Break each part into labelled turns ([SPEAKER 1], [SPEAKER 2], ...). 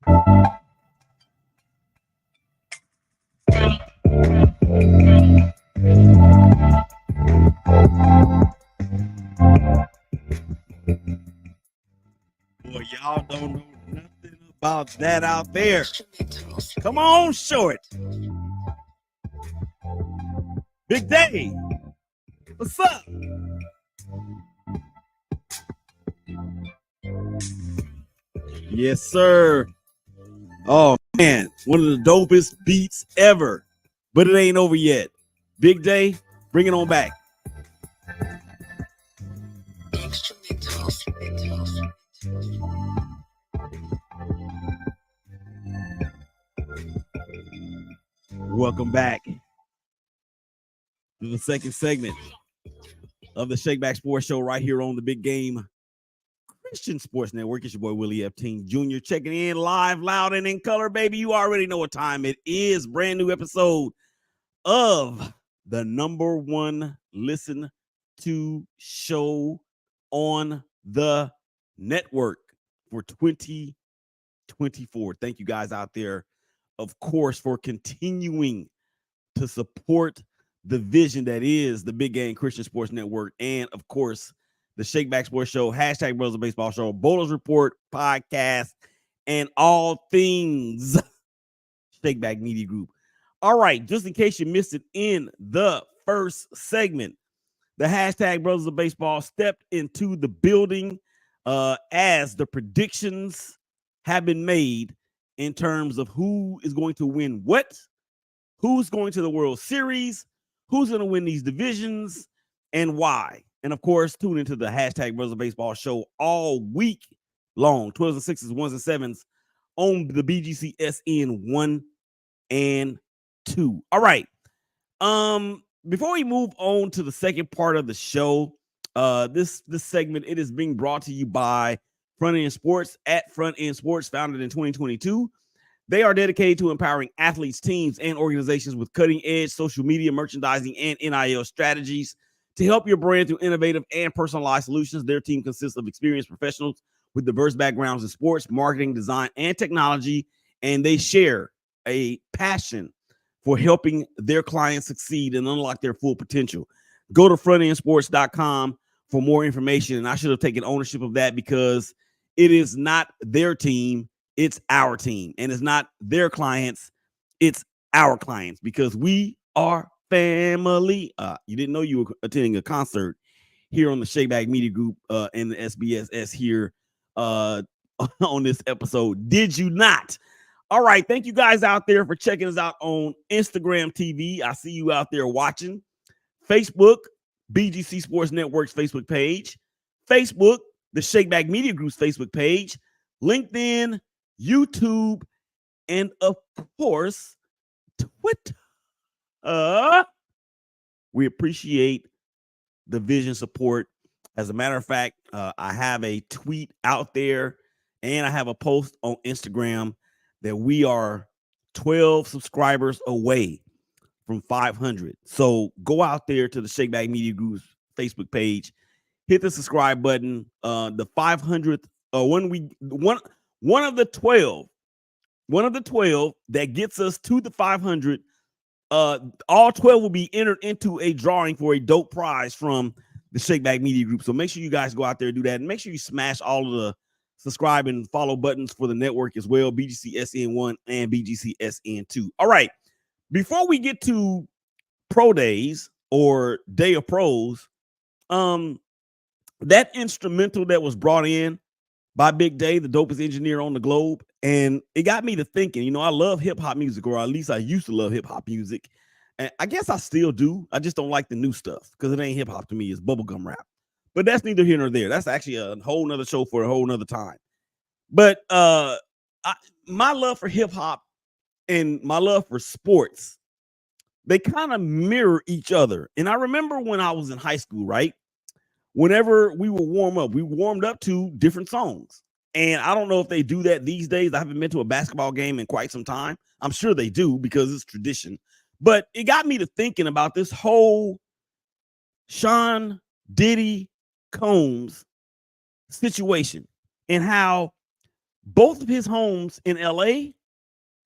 [SPEAKER 1] Boy, y'all don't know nothing about that out there. Come on, short. Big Day. What's up? Yes, sir. Oh, man. One of the dopest beats ever. But it ain't over yet. Big Day, bring it on back. Welcome back to the second segment of the ShakeBack Sports Show right here on the Big Game Christian Sports Network. It's your boy Willie Epting Jr. checking in live, loud, and in color, baby. You already know what time it is. Brand new episode of the number one listen to show on the network for 2024. Thank you guys out there, of course, for continuing to support the vision that is the Big Game Christian Sports Network, and of course the ShakeBack Sports Show, hashtag Brothers of Baseball Show, Bowlers Report podcast, and all things ShakeBack Media Group. All right, just in case you missed it in the first segment, the hashtag Brothers of Baseball stepped into the building as the predictions have been made in terms of who is going to win what, who's going to the World Series, who's going to win these divisions, and why. And of course, tune into the hashtag Brothers of Baseball Show all week long, 12s and 6s, 1s and 7s on the BGCSN 1 and 2. All right. Before we move on to the second part of the show, this segment, it is being brought to you by Front End Sports at Front End Sports, founded in 2022. They are dedicated to empowering athletes, teams, and organizations with cutting-edge social media, merchandising, and NIL strategies to help your brand through innovative and personalized solutions. Their team consists of experienced professionals with diverse backgrounds in sports, marketing, design, and technology, and they share a passion for helping their clients succeed and unlock their full potential. Go to frontendsports.com for more information, and I should have taken ownership of that because it is not their team, it's our team, and it's not their clients, it's our clients, because we are family. You didn't know you were attending a concert here on the ShakeBack Media Group and the SBSS here on this episode, did you not? All right, thank you guys out there for checking us out on Instagram TV. I see you out there watching. Facebook, BGC Sports Network's Facebook page. Facebook, the ShakeBack Media Group's Facebook page. LinkedIn, YouTube, and of course, Twitter. We appreciate the vision support. As a matter of fact, I have a tweet out there and I have a post on Instagram that we are 12 subscribers away from 500. So go out there to the ShakeBack Media Group's Facebook page, hit the subscribe button. The 500th, one of the 12 that gets us to the 500. All 12 will be entered into a drawing for a dope prize from the ShakeBack Media Group. So make sure you guys go out there and do that. And make sure you smash all of the subscribe and follow buttons for the network as well, BGCSN1 and BGCSN2. All right. Before we get to pro days or day of pros, that instrumental that was brought in by Big Day, the dopest engineer on the globe, and it got me to thinking, I love hip-hop music, or at least I used to love hip-hop music, and I guess I still do. I just don't like the new stuff because it ain't hip-hop to me. It's bubblegum rap. But that's neither here nor there. That's actually a whole nother show for a whole nother time. But my love for hip-hop and my love for sports, they kind of mirror each other. And I remember when I was in high school, right? Whenever we would warm up, we warmed up to different songs. And I don't know if they do that these days. I haven't been to a basketball game in quite some time. I'm sure they do because it's tradition. But it got me to thinking about this whole Sean Diddy Combs situation and how both of his homes in LA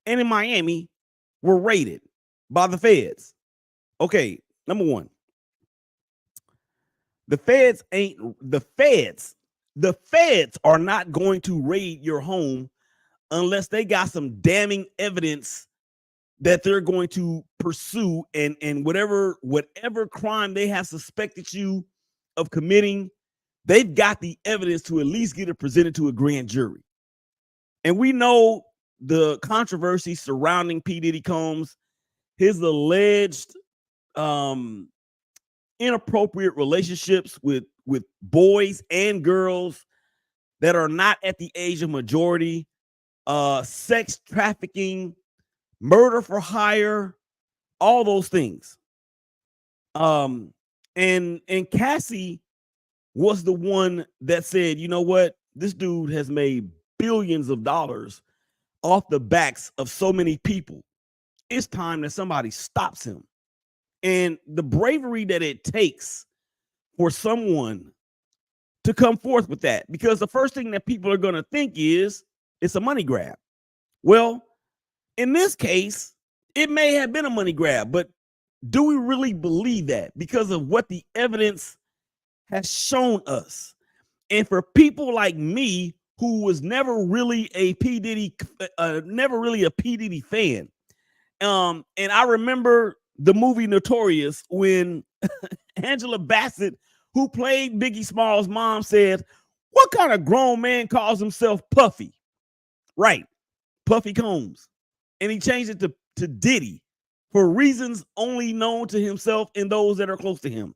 [SPEAKER 1] and in Miami were raided by the feds. Okay, number one, the feds are not going to raid your home unless they got some damning evidence that they're going to pursue, and whatever crime they have suspected you of committing, they've got the evidence to at least get it presented to a grand jury. And we know the controversy surrounding P. Diddy Combs, his alleged inappropriate relationships with boys and girls that are not at the age of majority, sex trafficking, murder for hire, all those things. And Cassie was the one that said, you know what? This dude has made billions of dollars off the backs of so many people. It's time that somebody stops him. And the bravery that it takes for someone to come forth with that, because the first thing that people are going to think is it's a money grab. Well, in this case, it may have been a money grab, but do we really believe that because of what the evidence has shown us? And for people like me, who was never really a P. Diddy fan, and I remember the movie Notorious when Angela Bassett, who played Biggie Smalls' mom, said, "What kind of grown man calls himself Puffy?" Right, Puffy Combs, and he changed it to Diddy for reasons only known to himself and those that are close to him.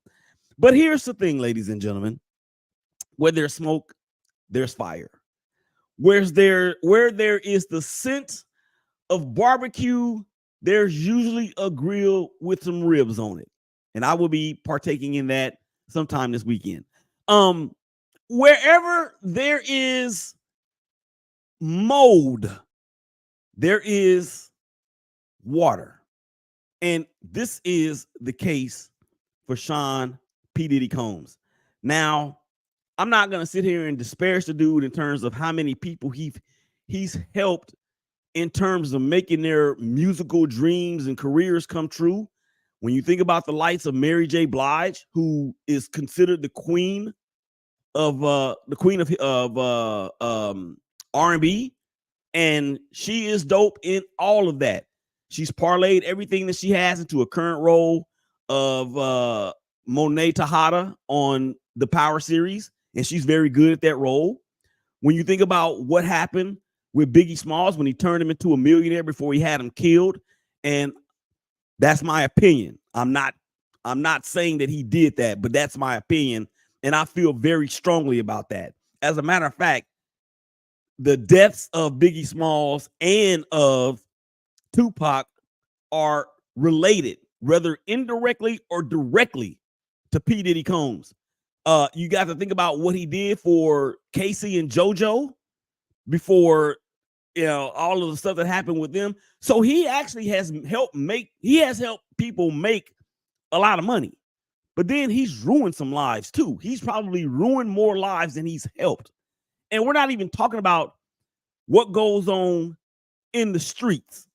[SPEAKER 1] But here's the thing, ladies and gentlemen: where there's smoke, there's fire. Where there is the scent of barbecue, there's usually a grill with some ribs on it. And I will be partaking in that sometime this weekend. Wherever there is mold, there is water. And this is the case for Sean P. Diddy Combs. Now, I'm not going to sit here and disparage the dude in terms of how many people he's helped in terms of making their musical dreams and careers come true. When you think about the likes of Mary J. Blige, who is considered the queen of R&B, and she is dope in all of that. She's parlayed everything that she has into a current role of Monet Tejada on the Power series, and she's very good at that role. When you think about what happened with Biggie Smalls when he turned him into a millionaire before he had him killed, and that's my opinion. I'm not saying that he did that, but that's my opinion, and I feel very strongly about that. As a matter of fact, the deaths of Biggie Smalls and of Tupac are related, whether indirectly or directly, to P. Diddy Combs. You got to think about what he did for Casey and JoJo before, all of the stuff that happened with them. So he actually has helped people make a lot of money, but then he's ruined some lives too. He's probably ruined more lives than he's helped. And we're not even talking about what goes on in the streets,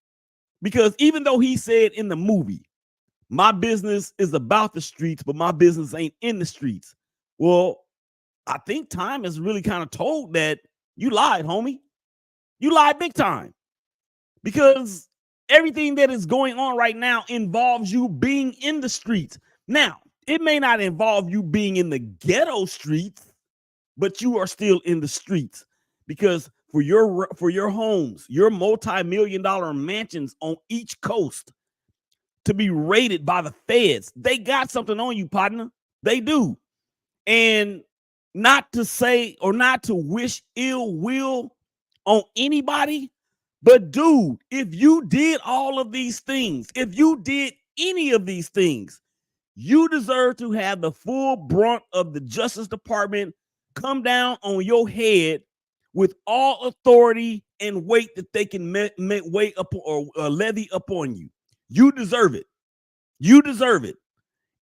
[SPEAKER 1] because even though he said in the movie, my business is about the streets, but my business ain't in the streets. Well, I think time has really kind of told that you lied, homie. You lied big time, because everything that is going on right now involves you being in the streets. Now, it may not involve you being in the ghetto streets, but you are still in the streets, because for your homes, your multi-million-dollar mansions on each coast to be raided by the feds, they got something on you, partner. They do. And not to say or not to wish ill will on anybody, but dude, if you did all of these things, if you did any of these things, you deserve to have the full brunt of the Justice Department come down on your head with all authority and weight that they can weigh up or levy upon you. You deserve it. You deserve it.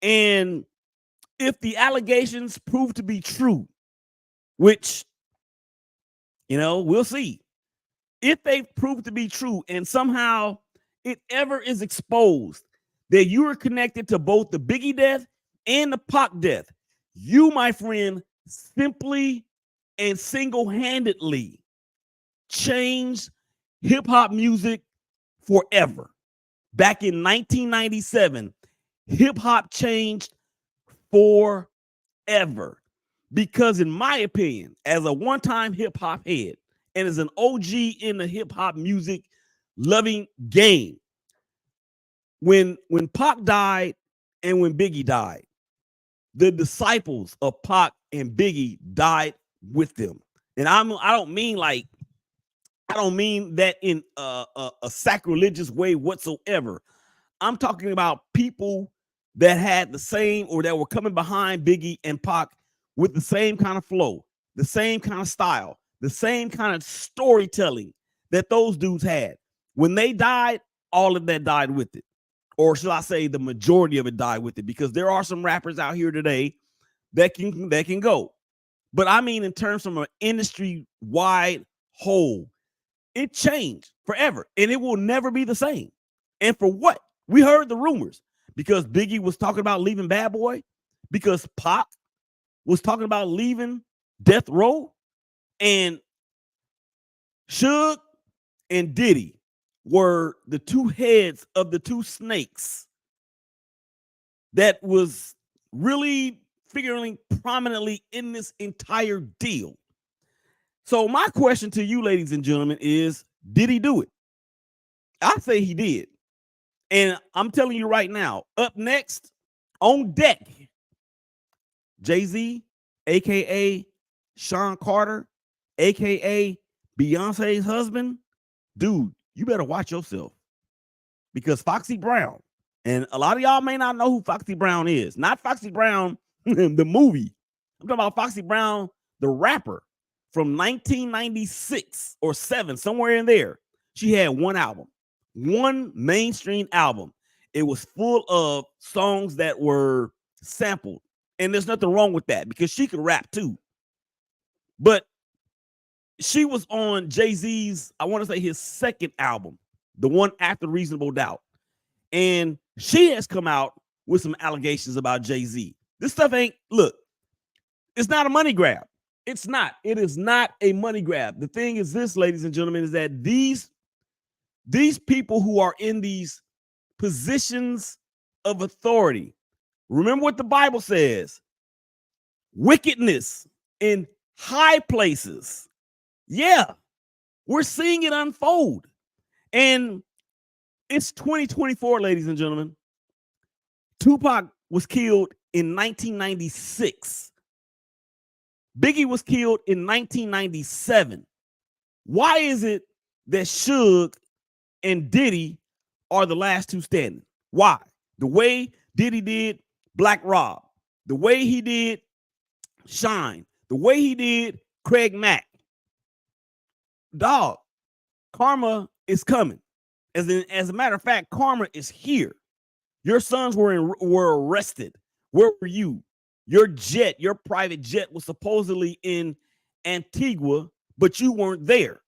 [SPEAKER 1] And if the allegations prove to be true, which, we'll see. if they prove to be true and somehow it ever is exposed that you are connected to both the Biggie death and the Pac death, you, my friend, simply and single-handedly changed hip-hop music forever. Back in 1997, hip-hop changed forever. Because in my opinion, as a one-time hip-hop head and as an OG in the hip-hop music loving game, when Pac died and when Biggie died, the disciples of Pac and Biggie died with them. And I don't mean that in a sacrilegious way whatsoever. I'm talking about people that had the same, or that were coming behind Biggie and Pac with the same kind of flow, the same kind of style, the same kind of storytelling that those dudes had. When they died, all of that died with it. Or should I say the majority of it died with it, because there are some rappers out here today that can go. But I mean, in terms of an industry-wide whole, it changed forever, and it will never be the same. And for what? We heard the rumors because Biggie was talking about leaving Bad Boy, because Pac was talking about leaving Death Row, and Suge and Diddy were the two heads of the two snakes that was really figuring prominently in this entire deal. So my question to you, ladies and gentlemen, is, did he do it? I say he did. And I'm telling you right now, up next on deck, Jay-Z, a.k.a. Sean Carter, a.k.a. Beyonce's husband. Dude, you better watch yourself, because Foxy Brown, and a lot of y'all may not know who Foxy Brown is. Not Foxy Brown, the movie. I'm talking about Foxy Brown, the rapper, from 1996 or 7, somewhere in there. She had one album, one mainstream album. It was full of songs that were sampled. And there's nothing wrong with that, because she could rap too. But she was on Jay-Z's, I want to say his second album, the one after Reasonable Doubt. And she has come out with some allegations about Jay-Z. This stuff ain't, look, it's not a money grab. It's not. It is not a money grab. The thing is this, ladies and gentlemen, is that these people who are in these positions of authority, remember what the Bible says: wickedness in high places. Yeah, we're seeing it unfold. And it's 2024, ladies and gentlemen. Tupac was killed in 1996. Biggie was killed in 1997. Why is it that Suge and Diddy are the last two standing? Why? The way Diddy did Black Rob, the way he did Shine, the way he did Craig Mack. Dog, karma is coming. As a matter of fact, karma is here. Your sons were arrested. Where were you? Your jet, your private jet, was supposedly in Antigua, but you weren't there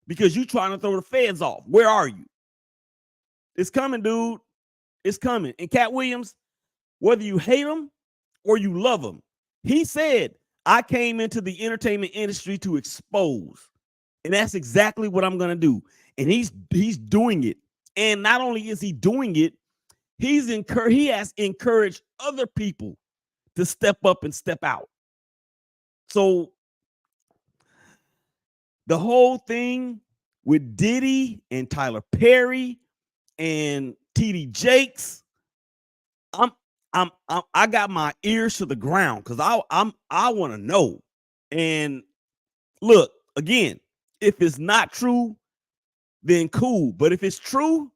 [SPEAKER 1] because you trying to throw the feds off. Where are you? It's coming, dude. It's coming. And Cat Williams, whether you hate him or you love him, he said, I came into the entertainment industry to expose. And that's exactly what I'm going to do. And he's doing it. And not only is he doing it, he has encouraged other people to step up and step out. So the whole thing with Diddy and Tyler Perry and TD Jakes, I got my ears to the ground because I want to know. And look, again, if it's not true, then cool. But if it's true,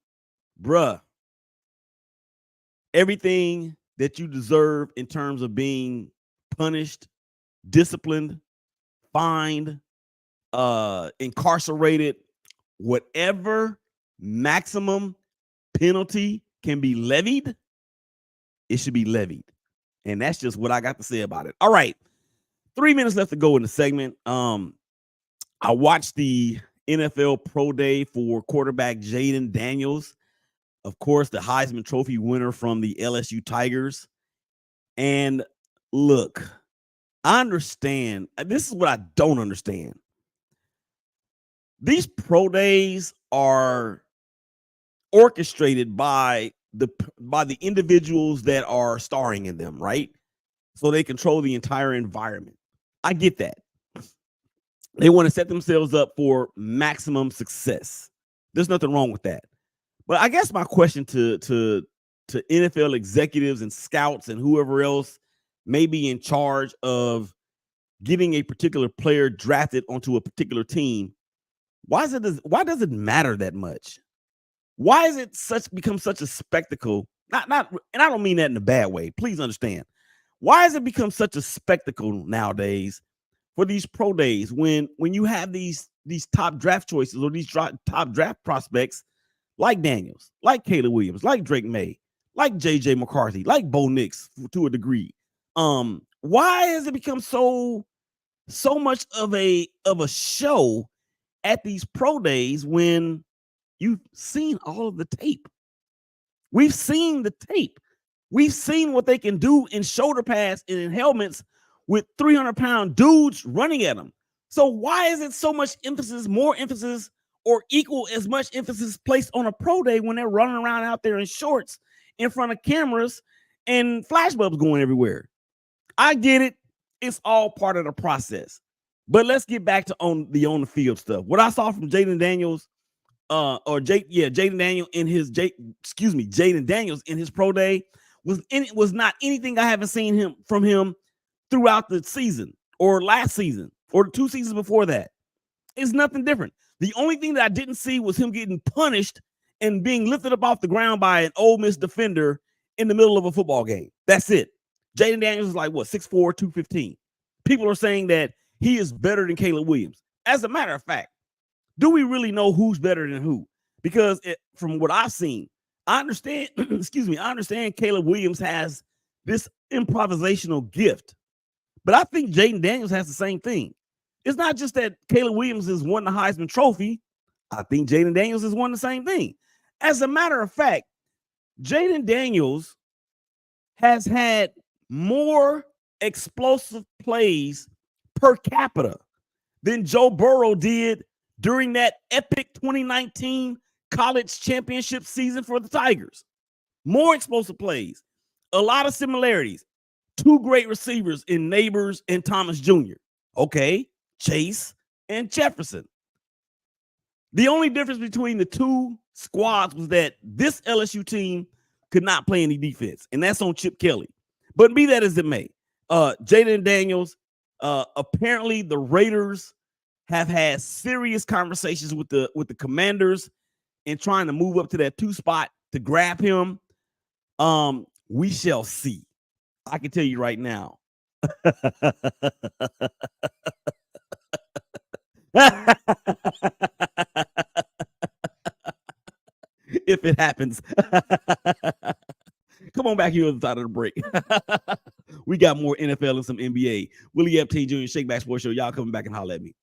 [SPEAKER 1] bruh, everything that you deserve in terms of being punished, disciplined, fined, incarcerated, whatever maximum penalty can be levied, it should be levied. And that's just what I got to say about it. All right. 3 minutes left to go in the segment. I watched the NFL Pro Day for quarterback Jaden Daniels. Of course, the Heisman Trophy winner from the LSU Tigers. And look, I understand. This is what I don't understand. These pro days are orchestrated by the individuals that are starring in them, right? So they control the entire environment. I get that. They want to set themselves up for maximum success. There's nothing wrong with that. But I guess my question to NFL executives and scouts and whoever else may be in charge of getting a particular player drafted onto a particular team, why does it matter that much? Why is it become such a spectacle? And I don't mean that in a bad way. Please understand. Why has it become such a spectacle nowadays for these pro days when you have these top draft choices or these top draft prospects like Daniels, like Caleb Williams, like Drake May, like JJ McCarthy, like Bo Nix to a degree? Why has it become so much of a show at these pro days when you've seen all of the tape? We've seen the tape. We've seen what they can do in shoulder pads and in helmets with 300-pound dudes running at them. So why is it so much emphasis, more emphasis, or equal as much emphasis placed on a pro day when they're running around out there in shorts in front of cameras and flashbulbs going everywhere? I get it. It's all part of the process. But let's get back to the field stuff. What I saw from Jaden Daniels, Jaden Daniels in his pro day was not anything I haven't seen from him throughout the season or last season or the 2 seasons before that. It's nothing different. The only thing that I didn't see was him getting punished and being lifted up off the ground by an Ole Miss defender in the middle of a football game. That's it. Jaden Daniels is like, 6'4", 215. People are saying that he is better than Caleb Williams. As a matter of fact, do we really know who's better than who? Because from what I've seen, I understand, I understand Caleb Williams has this improvisational gift, but I think Jaden Daniels has the same thing. It's not just that Caleb Williams has won the Heisman Trophy. I think Jaden Daniels has won the same thing. As a matter of fact, Jaden Daniels has had more explosive plays per capita than Joe Burrow did during that epic 2019 college championship season for the Tigers. More explosive plays, a lot of similarities. 2 great receivers in Neighbors and Thomas Jr. Okay, Chase and Jefferson. The only difference between the 2 squads was that this LSU team could not play any defense, and that's on Chip Kelly. But be that as it may, Jaden Daniels, apparently the Raiders have had serious conversations with the Commanders and trying to move up to that 2 spot to grab him. We shall see. I can tell you right now. If it happens. Come on back here on the side of the break. We got more NFL and some NBA. Willie Epting Jr., ShakeBack Sports Show. Y'all coming back and holler at me.